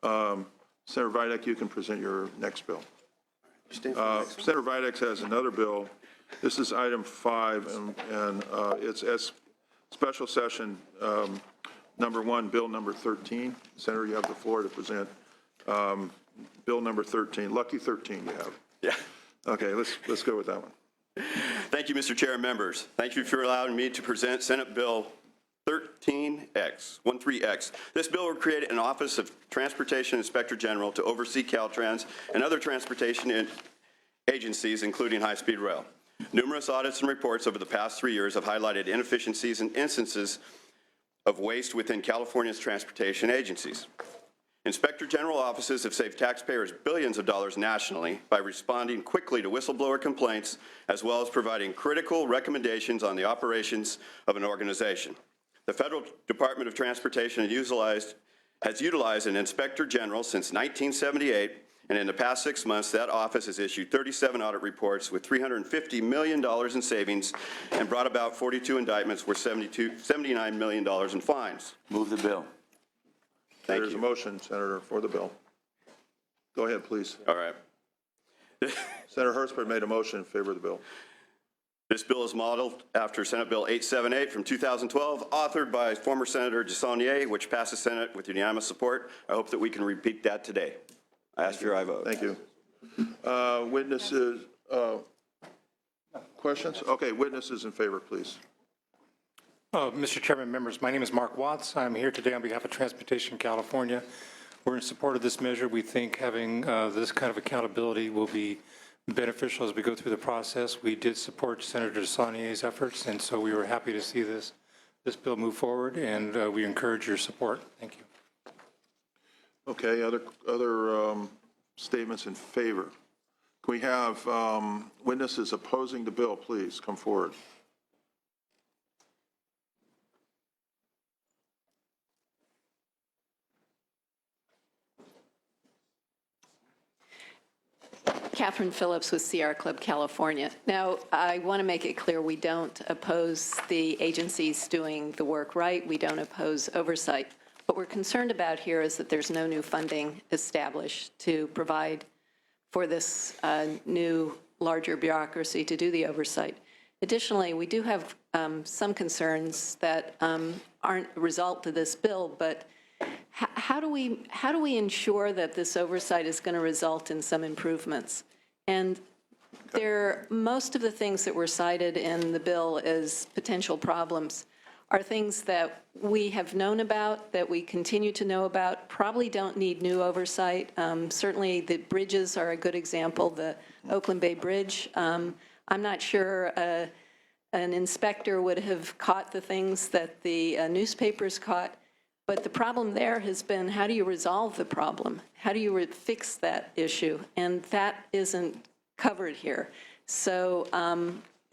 Senator Videk, you can present your next bill. Senator Videk has another bill. This is item 5, and it's special session number 1, bill number 13. Senator, you have the floor to present bill number 13. Lucky 13 you have. Yeah. Okay, let's go with that one. Thank you, Mr. Chair and members. Thank you for allowing me to present Senate Bill 13X. This bill will create an Office of Transportation Inspector General to oversee Caltrans and other transportation agencies, including high-speed rail. Numerous audits and reports over the past 3 years have highlighted inefficiencies and instances of waste within California's transportation agencies. Inspector General offices have saved taxpayers billions of dollars nationally by responding quickly to whistleblower complaints, as well as providing critical recommendations on the operations of an organization. The Federal Department of Transportation has utilized an Inspector General since 1978, and in the past 6 months, that office has issued 37 audit reports with $350 million in savings and brought about 42 indictments worth $79 million in fines. Move the bill. Thank There's you. a motion, Senator, for the bill. Go ahead, please. All right. Senator Hertzberg made a motion in favor of the bill. This bill is modeled after Senate Bill 878 from 2012, authored by former Senator DeSaulnier, which passed the Senate with unanimous support. I hope that we can repeat that today. I ask for your aye vote. Thank you. Witnesses, questions? Okay, witnesses in favor, please. Mr. Chairman, members, my name is Mark Watts. I'm here today on behalf of Transportation California. We're in support of this measure. We think having this kind of accountability will be beneficial as we go through the process. We did support Senator DeSaulnier's efforts, and so we were happy to see this bill move forward, and we encourage your support. Thank you. Okay, other statements in favor? Can we have witnesses opposing the bill, please come forward? Catherine Phillips with Sierra Club, California. Now, I want to make it clear we don't oppose the agencies doing the work right. We don't oppose oversight. What we're concerned about here is that there's no new funding established to provide for this new, larger bureaucracy to do the oversight. Additionally, we do have some concerns that aren't a result of this bill, but how do we ensure that this oversight is going to result in some improvements? And most of the things that were cited in the bill as potential problems are things that we have known about, that we continue to know about, probably don't need new oversight. Certainly the bridges are a good example, the Oakland Bay Bridge. I'm not sure an inspector would have caught the things that the newspapers caught. But the problem there has been, how do you resolve the problem? How do you fix that issue? And that isn't covered here. So,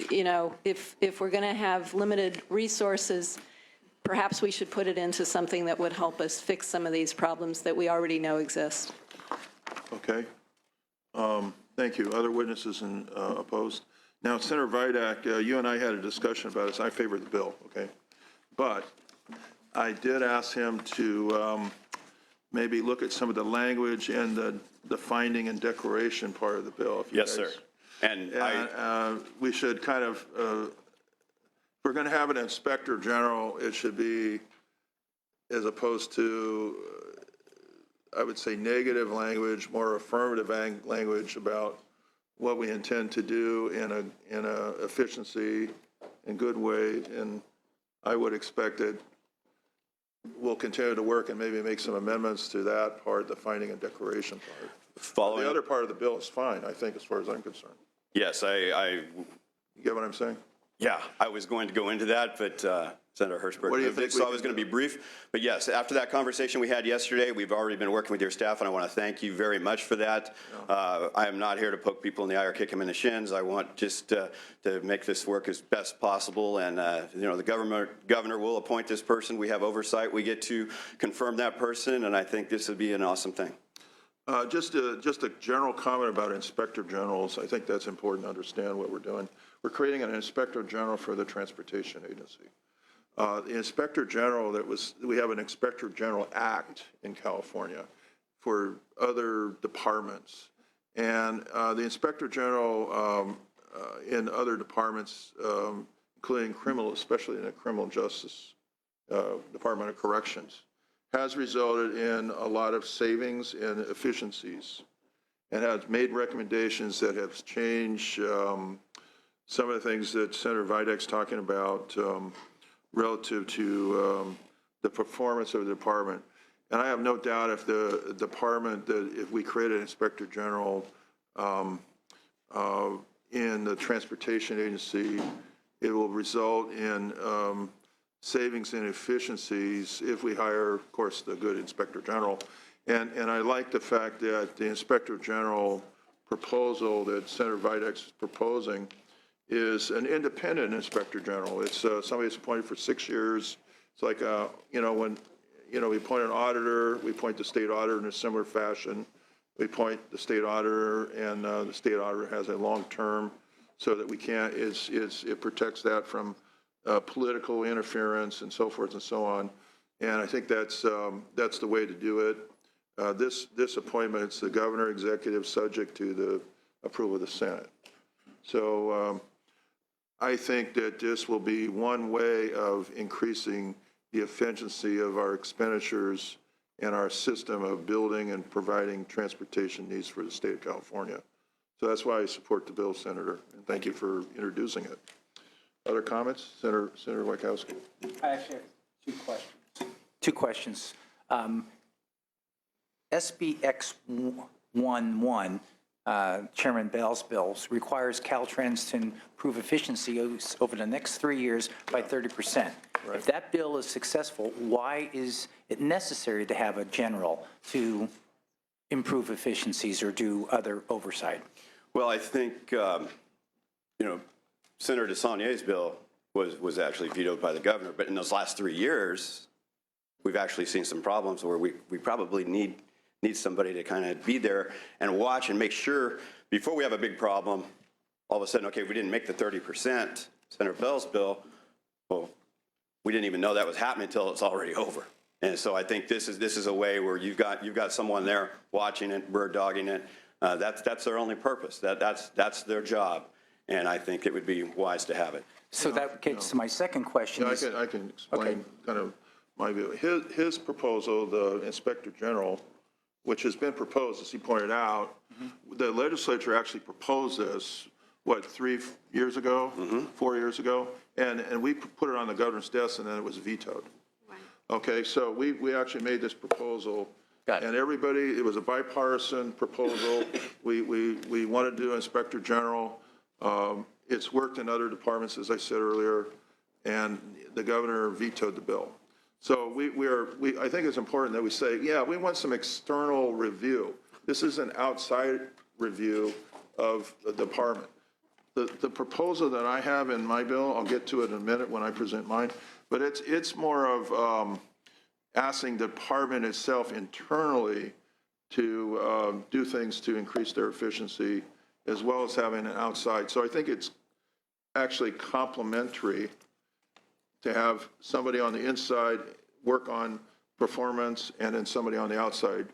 you know, if we're going to have limited resources, perhaps we should put it into something that would help us fix some of these problems that we already know exist. Okay. Thank you. Other witnesses opposed? Now, Senator Videk, you and I had a discussion about this. I favor the bill, okay? But I did ask him to maybe look at some of the language and the finding and declaration part of the bill. Yes, sir. And we should kind of, if we're going to have an inspector general, it should be, as opposed to, I would say, negative language, more affirmative language about what we intend to do in a efficiency and good way. And I would expect that we'll continue to work and maybe make some amendments to that part, the finding and declaration part. The other part of the bill is fine, I think, as far as I'm concerned. Yes, You get what I'm saying? Yeah, I was going to go into that, but Senator Hertzberg, What do you think so I was going to be brief. But yes, after that conversation we had yesterday, we've already been working with your staff, and I want to thank you very much for that. I am not here to poke people in the eye or kick them in the shins. I want just to make this work as best possible, and you know, the governor will appoint this person. We have oversight. We get to confirm that person, and I think this would be an awesome thing. Just a general comment about inspector generals. I think that's important to understand what we're doing. We're creating an inspector general for the transportation agency. The inspector general we have an inspector general act in California for other departments. And the Inspector General in other departments, including criminal, especially in the criminal justice Department of Corrections, has resulted in a lot of savings and efficiencies, and has made recommendations that have changed some of the things that Senator Videk's talking about relative to the performance of the department. And I have no doubt if the department, if we create an Inspector General in the Transportation Agency, it will result in savings and efficiencies if we hire, of course, the good Inspector General. And I like the fact that the Inspector General proposal that Senator Videk's proposing is an independent Inspector General. It's somebody that's appointed for 6 years. It's like, when, we appoint an auditor, we appoint the state auditor in a similar fashion. We appoint the state auditor, and the state auditor has a long term so that we can't, it protects that from political interference and so forth and so on. And I think that's the way to do it. This appointment, it's the governor executive subject to the approval of the Senate. So I think that this will be one way of increasing the efficiency of our expenditures and our system of building and providing transportation needs for the state of California. So that's why I support the bill, Senator, and thank you for introducing it. Other comments? Senator Wachowski. I actually have two questions. SBX 11, Chairman Bell's bills, requires Caltrans to improve efficiency over the next 3 years by 30%. Right. If that bill is successful, why is it necessary to have a general to improve efficiencies or do other oversight? Well, I think, Senator DeSaulnier's bill was actually vetoed by the governor, but in those last 3 years, we've actually seen some problems where we probably need somebody to kind of be there and watch and make sure before we have a big problem, all of a sudden, okay, we didn't make the 30%, Senator Bell's bill, well, we didn't even know that was happening until it's already over. And so I think this is a way where you've got someone there watching it, bird dogging it. That's their only purpose. That's their job. And I think it would be wise to have it. So that gets to my second question. I can explain kind of my view. His proposal, the Inspector General, which has been proposed, as he pointed out, the legislature actually proposed this, 3 years ago, 4 years ago, and we put it on the governor's desk, and then it was vetoed. Right. Okay, so we actually made this proposal, and everybody, it was a bipartisan proposal. We wanted to do Inspector General. It's worked in other departments, as I said earlier, and the governor vetoed the bill. So I think it's important that we say, yeah, we want some external review. This is an outside review of the department. The proposal that I have in my bill, I'll get to it in a minute when I present mine, but it's more of asking the department itself internally to do things to increase their efficiency, as well as having an outside. So I think it's actually complementary to have somebody on the inside work on performance and then somebody on the outside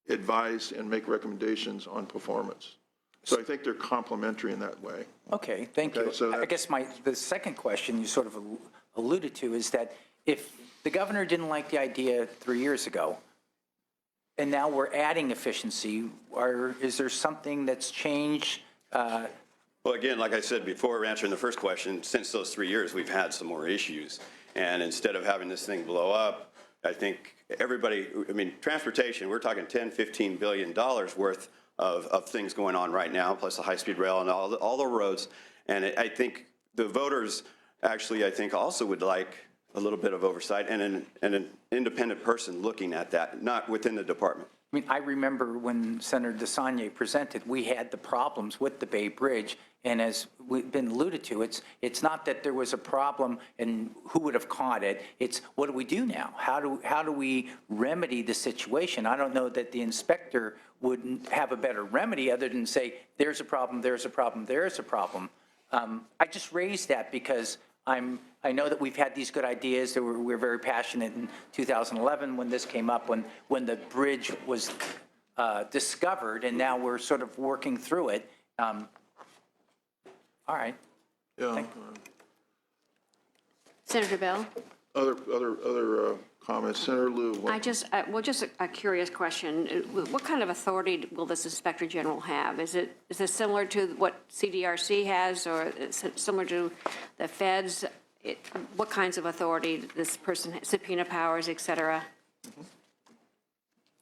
advise and make recommendations on performance. So I think they're complementary in that way. Okay, thank you. So I guess the second question you sort of alluded to is that if the governor didn't like the idea 3 years ago, and now we're adding efficiency, is there something that's changed? Well, again, like I said before, answering the first question, since those 3 years, we've had some more issues. And instead of having this thing blow up, I think transportation, we're talking $10, $15 billion worth of things going on right now, plus the high-speed rail and all the roads. And I think the voters actually, also would like a little bit of oversight and an independent person looking at that, not within the department. I remember when Senator DeSaulnier presented, we had the problems with the Bay Bridge, and as we've been alluded to, it's not that there was a problem and who would have caught it. It's what do we do now? How do we remedy the situation? I don't know that the inspector wouldn't have a better remedy other than say, there's a problem, there's a problem, there's a problem. I just raised that because I know that we've had these good ideas. We're very passionate in 2011 when this came up, when the bridge was discovered, and now we're sort of working through it. All right. Yeah. Senator Bell? Other comments? Senator Liu? what- just a curious question. What kind of authority will this Inspector General have? Is this similar to what CDRC has, or is it similar to the feds? What kinds of authority this person, subpoena powers, et cetera?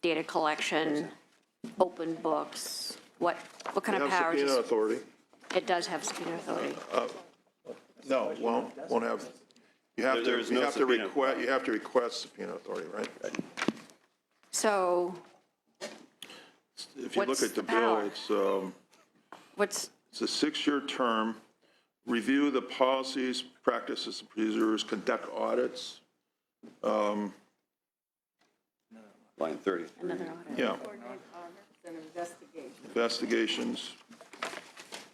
Data collection, open books, what kind You of have powers? subpoena authority? It does have subpoena authority. No, won't have. You have to, There's you no have to subpoena. request, you have to request subpoena authority, right? So If you look What's at the the bill, power? it's what's, a 6-year term, review the policies, practices, and procedures, conduct audits. Line 30. another audit? Yeah. Investigations,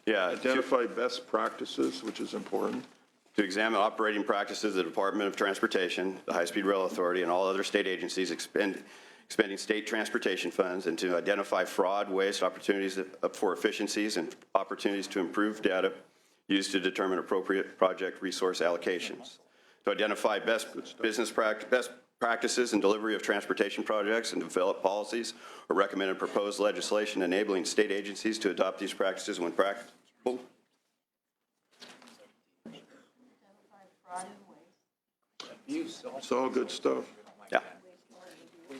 Yeah, identify best practices, which is important. to examine operating practices of the Department of Transportation, the High-Speed Rail Authority, and all other state agencies expending state transportation funds, and to identify fraud, waste, opportunities for efficiencies, and opportunities to improve data used to determine appropriate project resource allocations. To identify best practices in delivery of transportation projects and develop policies or recommend and propose legislation enabling state agencies to adopt these practices when practicable. It's all good stuff. Yeah.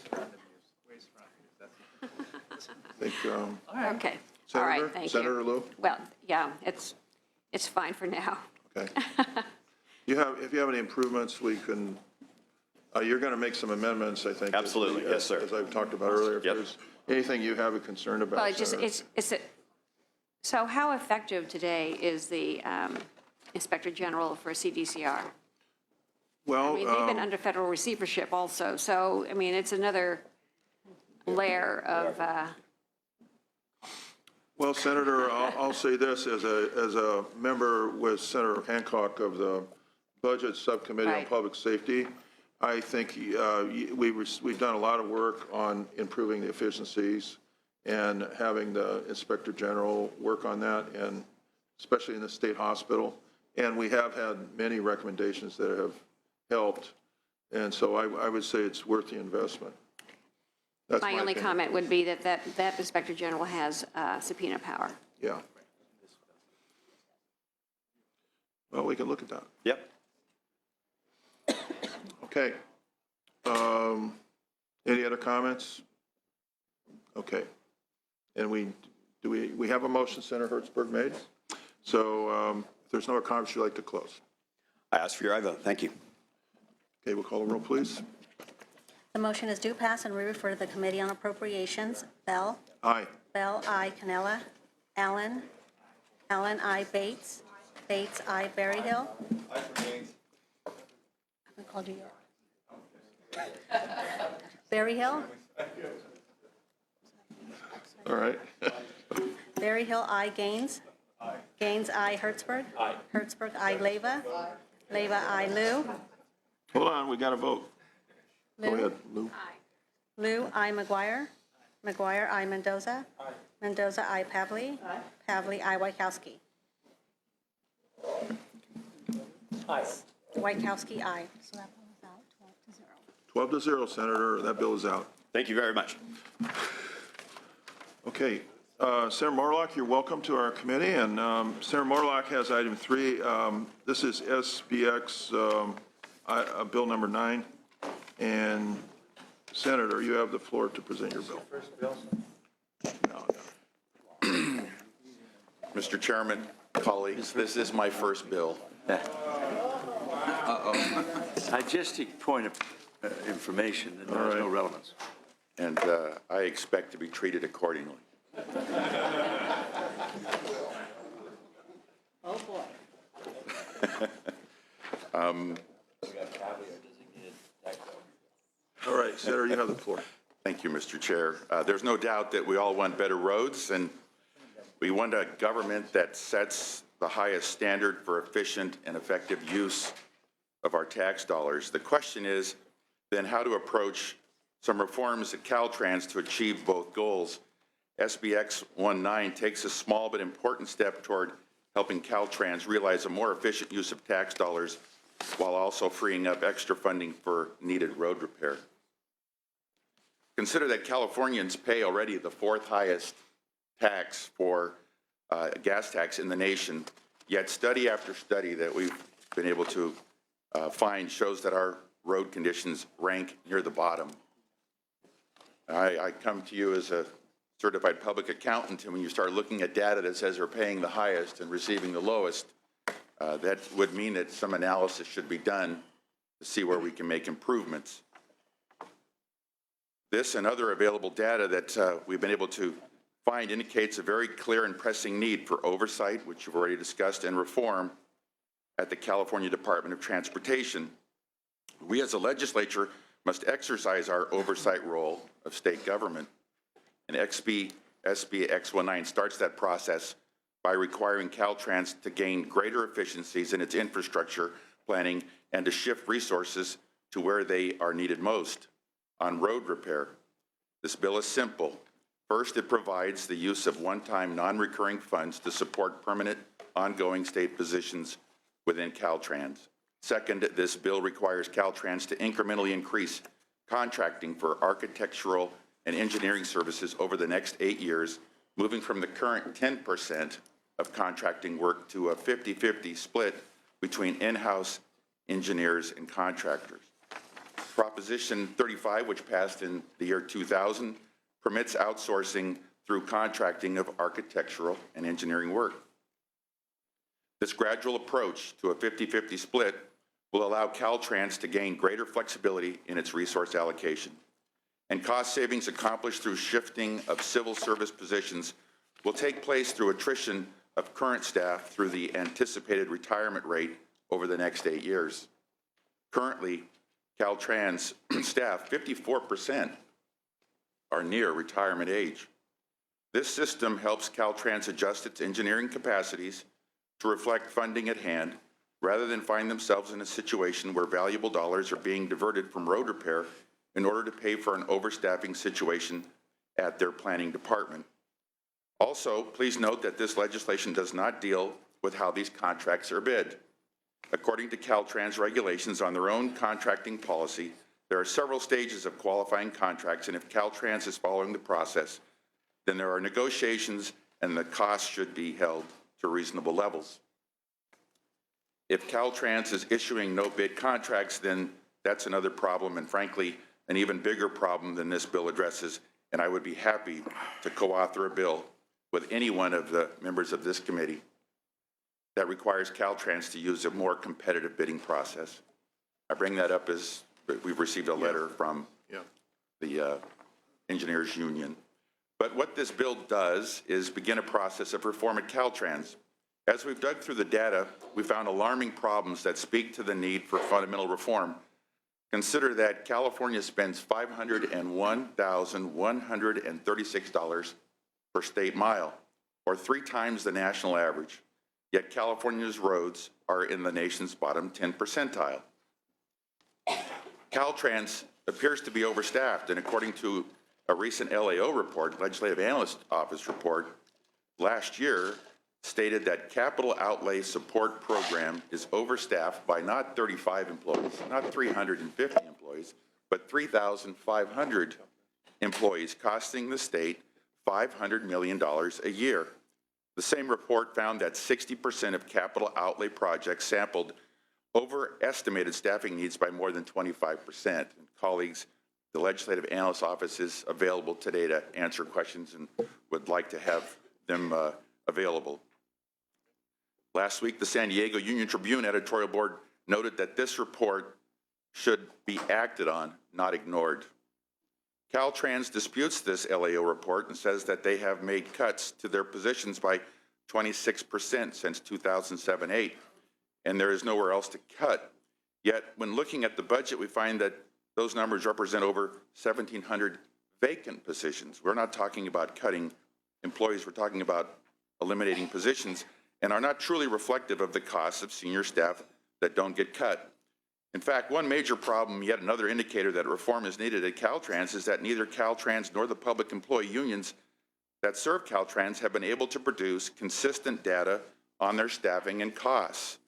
I think, Okay, all Senator? right, thank you. Senator Liu? Well, yeah, it's fine for now. Okay. If you have any improvements, we can, you're going to make some amendments, I think. Absolutely. Yes, sir. As I've talked about earlier. If Yep. there's anything you have a concern about, Well, it just, Senator. so how effective today is the Inspector General for CDCR? Well, I mean, they've been under federal receivership also, so, I mean, it's another layer of, well, Senator, I'll say this, as a member with Senator Hancock of the Budget Subcommittee on Right. Public Safety, I think we've done a lot of work on improving the efficiencies and having the Inspector General work on that, and especially in the state hospital. And we have had many recommendations that have helped, and so I would say it's worth the investment. That's my only opinion. comment would be that Inspector General has subpoena power. Yeah. Well, we can look at that. Yep. Okay. Any other comments? Okay. And we have a motion, Senator Hertzberg made. So if there's no other comments, you'd like to close. I ask for your aye vote. Thank you. Okay, we'll call the roll, please. The motion is due pass and refer to the Committee on Appropriations. Bell? Aye. Bell, aye. Cannella? Allen? Allen, aye. Bates? Bates, aye. Berryhill? Aye for Bates. I haven't called you yet. Berryhill? All right. Berryhill, aye. Gaines? Aye. Gaines, aye. Hertzberg? Aye. Hertzberg, aye. Leyva? Aye. Leyva, aye. Liu? Hold on, we got to vote. Go Liu? ahead, Lou. Liu, aye. McGuire? McGuire, aye. Mendoza? Aye. Mendoza, aye. Pavley? Aye. Pavley, aye. Whitekowski? Aye. Whitekowski, aye. So that one was out, 12 to 0. 12 to 0, Senator. That bill is out. Thank you very much. Okay. Senator Morlock, you're welcome to our committee. And Senator Morlock has item 3. This is SBX Bill number 9. And Senator, you have the floor to present your bill. No. Mr. Chairman, colleagues, this is my first bill. Digesting point of information that has no relevance. And I expect to be treated accordingly. Oh, boy. All right, Senator, you have the floor. Thank you, Mr. Chair. There's no doubt that we all want better roads, and we want a government that sets the highest standard for efficient and effective use of our tax dollars. The question is then how to approach some reforms at Caltrans to achieve both goals. SBX 19 takes a small but important step toward helping Caltrans realize a more efficient use of tax dollars while also freeing up extra funding for needed road repair. Consider that Californians pay already the 4th highest tax for gas tax in the nation, yet study after study that we've been able to find shows that our road conditions rank near the bottom. I come to you as a certified public accountant, and when you start looking at data that says we're paying the highest and receiving the lowest, that would mean that some analysis should be done to see where we can make improvements. This and other available data that we've been able to find indicates a very clear and pressing need for oversight, which you've already discussed, and reform at the California Department of Transportation. We as a legislature must exercise our oversight role of state government. And SB X19 starts that process by requiring Caltrans to gain greater efficiencies in its infrastructure planning and to shift resources to where they are needed most, on road repair. This bill is simple. First, it provides the use of one-time non-recurring funds to support permanent, ongoing state positions within Caltrans. Second, this bill requires Caltrans to incrementally increase contracting for architectural and engineering services over the next 8 years, moving from the current 10% of contracting work to a 50-50 split between in-house engineers and contractors. Proposition 35, which passed in the year 2000, permits outsourcing through contracting of architectural and engineering work. This gradual approach to a 50-50 split will allow Caltrans to gain greater flexibility in its resource allocation. And cost savings accomplished through shifting of civil service positions will take place through attrition of current staff through the anticipated retirement rate over the next 8 years. Currently, Caltrans staff, 54% are near retirement age. This system helps Caltrans adjust its engineering capacities to reflect funding at hand, rather than find themselves in a situation where valuable dollars are being diverted from road repair in order to pay for an overstaffing situation at their planning department. Also, please note that this legislation does not deal with how these contracts are bid. According to Caltrans regulations on their own contracting policy, there are several stages of qualifying contracts, and if Caltrans is following the process, then there are negotiations and the costs should be held to reasonable levels. If Caltrans is issuing no bid contracts, then that's another problem, and frankly, an even bigger problem than this bill addresses, and I would be happy to co-author a bill with any one of the members of this committee that requires Caltrans to use a more competitive bidding process. I bring that up as we've received a letter from the engineers union. But what this bill does is begin a process of reform at Caltrans. As we've dug through the data, we found alarming problems that speak to the need for fundamental reform. Consider that California spends $501,136 per state mile, or 3 times the national average. Yet California's roads are in the nation's bottom 10 percentile. Caltrans appears to be overstaffed, and according to a recent LAO report, Legislative Analyst Office report, last year stated that Capital Outlay Support Program is overstaffed by not 35 employees, not 350 employees, but 3,500 employees, costing the state $500 million a year. The same report found that 60% of capital outlay projects sampled overestimated staffing needs by more than 25%. And colleagues, the Legislative Analyst Office is available today to answer questions and would like to have them available. Last week, the San Diego Union Tribune editorial board noted that this report should be acted on, not ignored. Caltrans disputes this LAO report and says that they have made cuts to their positions by 26% since 2007-8, and there is nowhere else to cut. Yet, when looking at the budget, we find that those numbers represent over 1,700 vacant positions. We're not talking about cutting employees, we're talking about eliminating positions, and are not truly reflective of the costs of senior staff that don't get cut. In fact, one major problem, yet another indicator that reform is needed at Caltrans, is that neither Caltrans nor the public employee unions that serve Caltrans have been able to produce consistent data on their staffing and costs.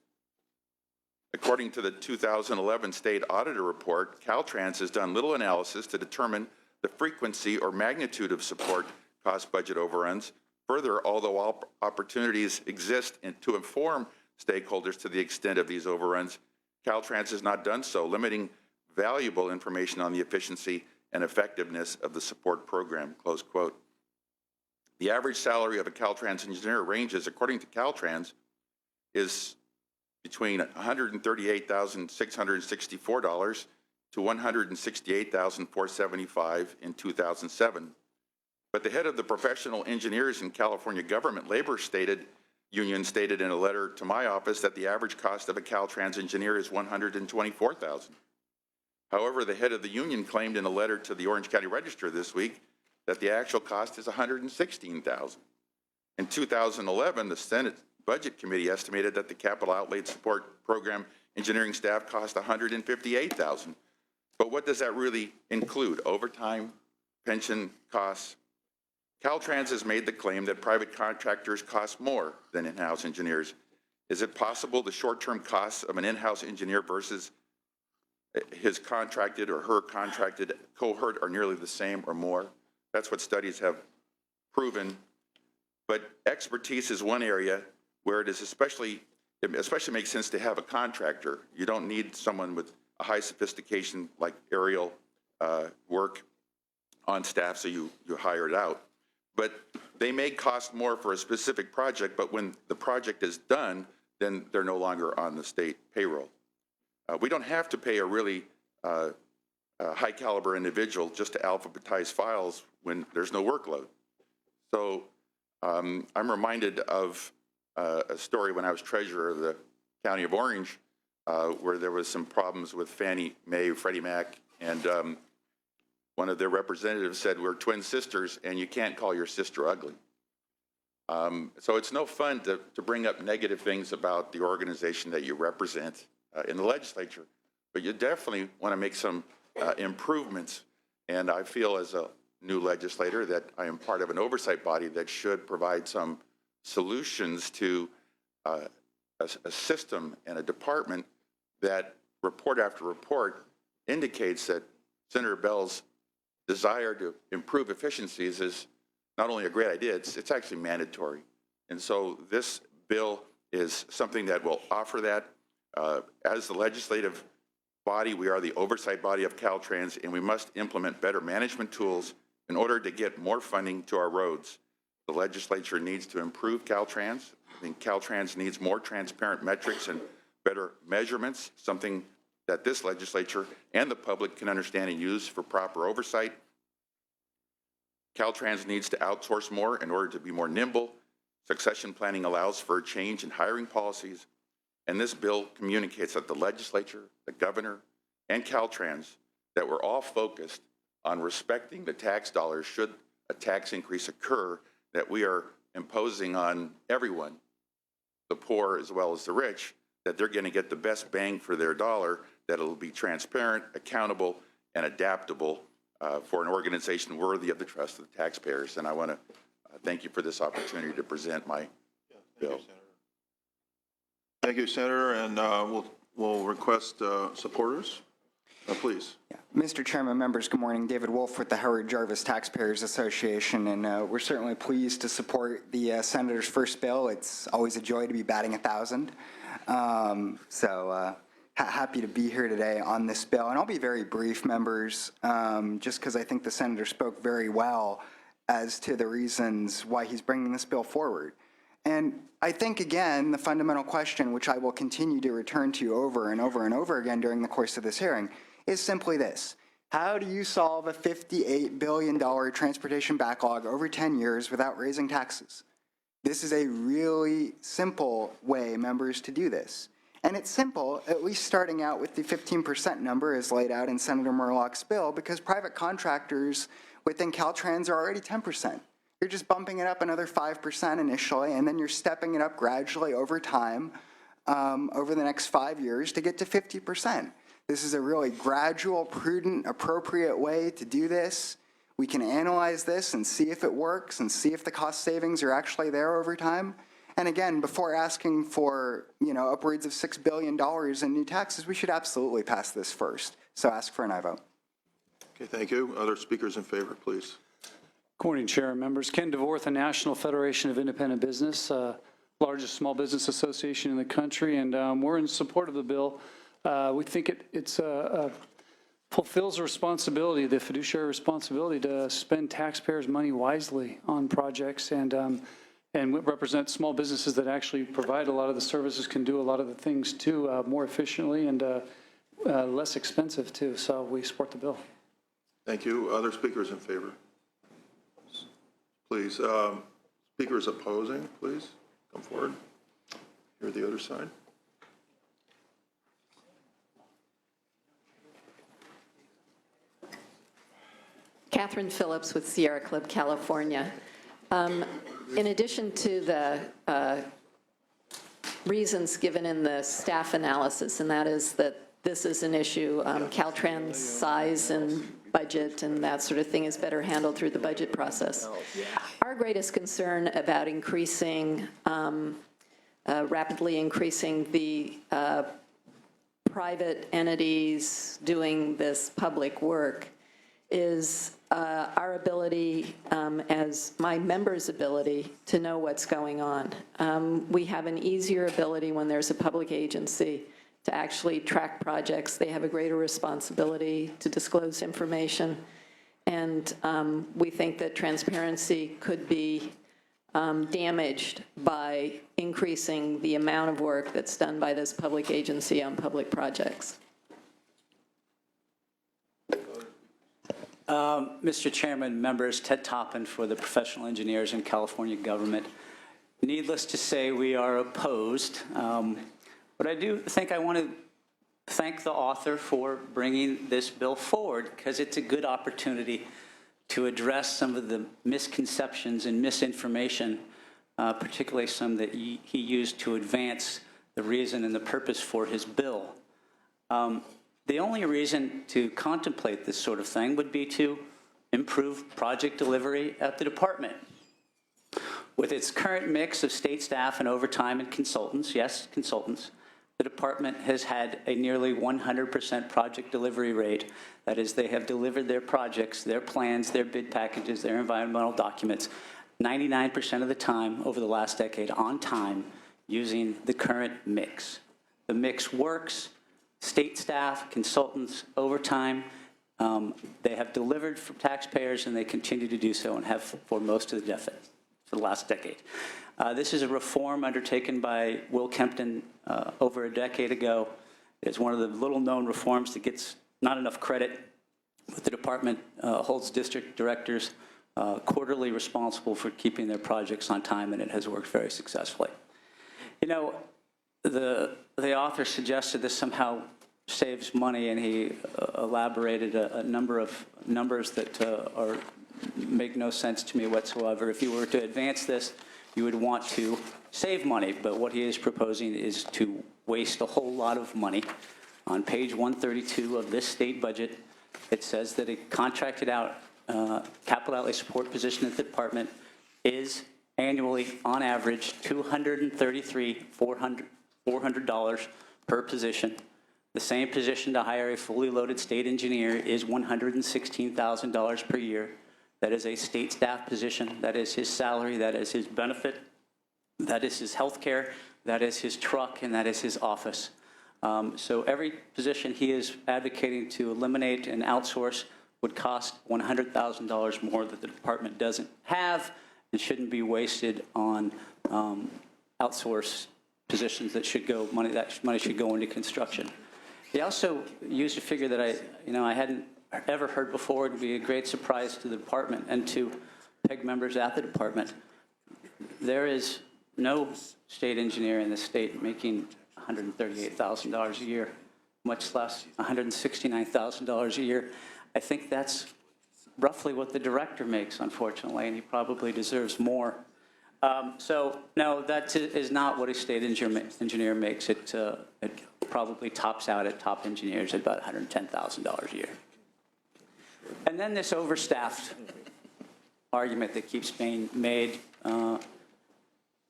According to the 2011 State Auditor Report, Caltrans has done little analysis to determine the frequency or magnitude of support cost budget overruns. Further, although opportunities exist to inform stakeholders to the extent of these overruns, Caltrans has not done so, limiting valuable information on the efficiency and effectiveness of the support program, close quote. The average salary of a Caltrans engineer ranges, according to Caltrans, is between $138,664 to $168,475 in 2007. But the head of the Professional Engineers in California Government Labor Union stated in a letter to my office that the average cost of a Caltrans engineer is $124,000. However, the head of the union claimed in a letter to the Orange County Register this week that the actual cost is $116,000. In 2011, the Senate Budget Committee estimated that the Capital Outlay Support Program engineering staff cost $158,000. But what does that really include? Overtime, pension costs? Caltrans has made the claim that private contractors cost more than in-house engineers. Is it possible the short-term costs of an in-house engineer versus his contracted or her contracted cohort are nearly the same or more? That's what studies have proven. But expertise is one area where it especially makes sense to have a contractor. You don't need someone with a high sophistication like aerial work on staff, so you hire it out. But they may cost more for a specific project, but when the project is done, then they're no longer on the state payroll. We don't have to pay a really high caliber individual just to alphabetize files when there's no workload. So I'm reminded of a story when I was treasurer of the County of Orange, where there was some problems with Fannie Mae, Freddie Mac, and one of their representatives said, "We're twin sisters, and you can't call your sister ugly." So it's no fun to bring up negative things about the organization that you represent in the legislature, but you definitely want to make some improvements. And I feel as a new legislator that I am part of an oversight body that should provide some solutions to a system and a department that report after report indicates that Senator Bell's desire to improve efficiencies is not only a great idea, it's actually mandatory. And so this bill is something that will offer that. As the legislative body, we are the oversight body of Caltrans, and we must implement better management tools in order to get more funding to our roads. The legislature needs to improve Caltrans. I think Caltrans needs more transparent metrics and better measurements, something that this legislature and the public can understand and use for proper oversight. Caltrans needs to outsource more in order to be more nimble. Succession planning allows for a change in hiring policies, and this bill communicates that the legislature, the governor, and Caltrans, that we're all focused on respecting the tax dollars should a tax increase occur, that we are imposing on everyone, the poor as well as the rich, that they're going to get the best bang for their dollar, that it'll be transparent, accountable, and adaptable for an organization worthy of the trust of the taxpayers. And I want to thank you for this opportunity to present my bill. Thank you, Senator, and we'll request supporters. Please. Yeah. Mr. Chairman, members, good morning. David Wolf with the Howard Jarvis Taxpayers Association, and we're certainly pleased to support the Senator's first bill. It's always a joy to be batting 1,000. Happy to be here today on this bill. And I'll be very brief, members, just because I think the Senator spoke very well as to the reasons why he's bringing this bill forward. And I think, again, the fundamental question, which I will continue to return to over and over and over again during the course of this hearing, is simply this. How do you solve a $58 billion transportation backlog over 10 years without raising taxes? This is a really simple way, members, to do this. And it's simple, at least starting out with the 15% number as laid out in Senator Murlock's bill, because private contractors within Caltrans are already 10%. You're just bumping it up another 5% initially, and then you're stepping it up gradually over time, over the next 5 years to get to 50%. This is a really gradual, prudent, appropriate way to do this. We can analyze this and see if it works and see if the cost savings are actually there over time. And again, before asking for, upwards of $6 billion in new taxes, we should absolutely pass this first. So ask for an aye vote. Okay, thank you. Other speakers in favor, please. Good morning, Chair and members. Ken DeVore, the National Federation of Independent Business, largest small business association in the country, and we're in support of the bill. We think it fulfills the responsibility, the fiduciary responsibility to spend taxpayers' money wisely on projects and represent small businesses that actually provide a lot of the services, can do a lot of the things too, more efficiently and less expensive too. So we support the bill. Thank you. Other speakers in favor? Please. Speakers opposing, please come forward. Here, the other side. Catherine Phillips with Sierra Club, California. In addition to the reasons given in the staff analysis, and that is that this is an issue, Caltrans size and budget and that sort of thing is better handled through the budget process. Our greatest concern about rapidly increasing the private entities doing this public work is our ability, as my members' ability, to know what's going on. We have an easier ability when there's a public agency to actually track projects. They have a greater responsibility to disclose information. And we think that transparency could be damaged by increasing the amount of work that's done by this public agency on public projects. Mr. Chairman, members, Ted Toppin for the Professional Engineers in California Government. Needless to say, we are opposed. But I do think I want to thank the author for bringing this bill forward, because it's a good opportunity to address some of the misconceptions and misinformation, particularly some that he used to advance the reason and the purpose for his bill. The only reason to contemplate this sort of thing would be to improve project delivery at the department. With its current mix of state staff and overtime and consultants, yes, consultants, the department has had a nearly 100% project delivery rate. That is, they have delivered their projects, their plans, their bid packages, their environmental documents 99% of the time over the last decade on time using the current mix. The mix works. State staff, consultants, overtime, they have delivered for taxpayers and they continue to do so and have for most of the decade, for the last decade. This is a reform undertaken by Will Kempton over a decade ago. It's one of the little-known reforms that gets not enough credit. But the department holds district directors quarterly responsible for keeping their projects on time, and it has worked very successfully. You know, the author suggested this somehow saves money, and he elaborated a number of numbers that make no sense to me whatsoever. If you were to advance this, you would want to save money, but what he is proposing is to waste a whole lot of money. On page 132 of this state budget, it says that a contracted out capital outlay support position at the department is annually, on average, $233,400 per position. The same position to hire a fully loaded state engineer is $116,000 per year. That is a state staff position. That is his salary. That is his benefit. That is his health care. That is his truck, and that is his office. So every position he is advocating to eliminate and outsource would cost $100,000 more that the department doesn't have and shouldn't be wasted on outsource positions that should go, that money should go into construction. He also used a figure that I hadn't ever heard before. It would be a great surprise to the department and to PEG members at the department. There is no state engineer in the state making $138,000 a year, much less $169,000 a year. I think that's roughly what the director makes, unfortunately, and he probably deserves more. So no, that is not what a state engineer makes. It probably tops out at top engineers at about $110,000 a year. And then this overstaffed argument that keeps being made,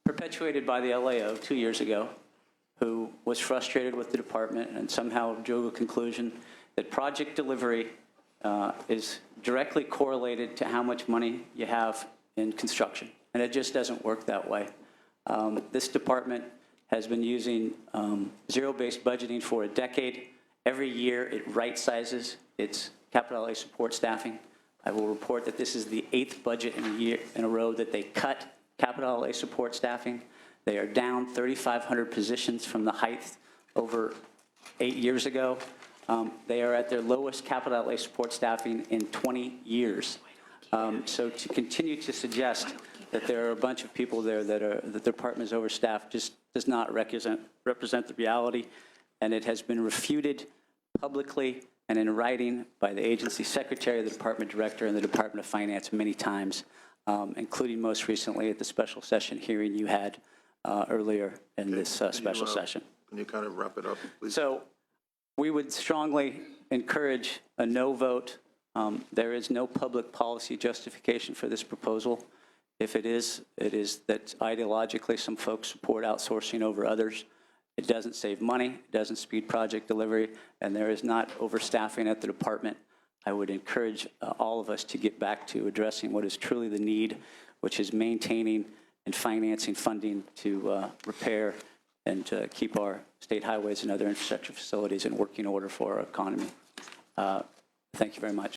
perpetuated by the LAO 2 years ago, who was frustrated with the department and somehow drew a conclusion that project delivery is directly correlated to how much money you have in construction. And it just doesn't work that way. This department has been using zero-based budgeting for a decade. Every year it right-sizes its capital outlay support staffing. I will report that this is the 8th budget in a row that they cut capital outlay support staffing. They are down 3,500 positions from the height over 8 years ago. They are at their lowest capital outlay support staffing in 20 years. So to continue to suggest that there are a bunch of people there that the department is overstaffed just does not represent the reality, and it has been refuted publicly and in writing by the agency secretary, the department director, and the Department of Finance many times, including most recently at the special session hearing you had earlier in this special session. Can you kind of wrap it up, please? So we would strongly encourage a no vote. There is no public policy justification for this proposal. If it is that ideologically some folks support outsourcing over others. It doesn't save money, it doesn't speed project delivery, and there is not overstaffing at the department. I would encourage all of us to get back to addressing what is truly the need, which is maintaining and financing funding to repair and to keep our state highways and other infrastructure facilities in working order for our economy. Thank you very much.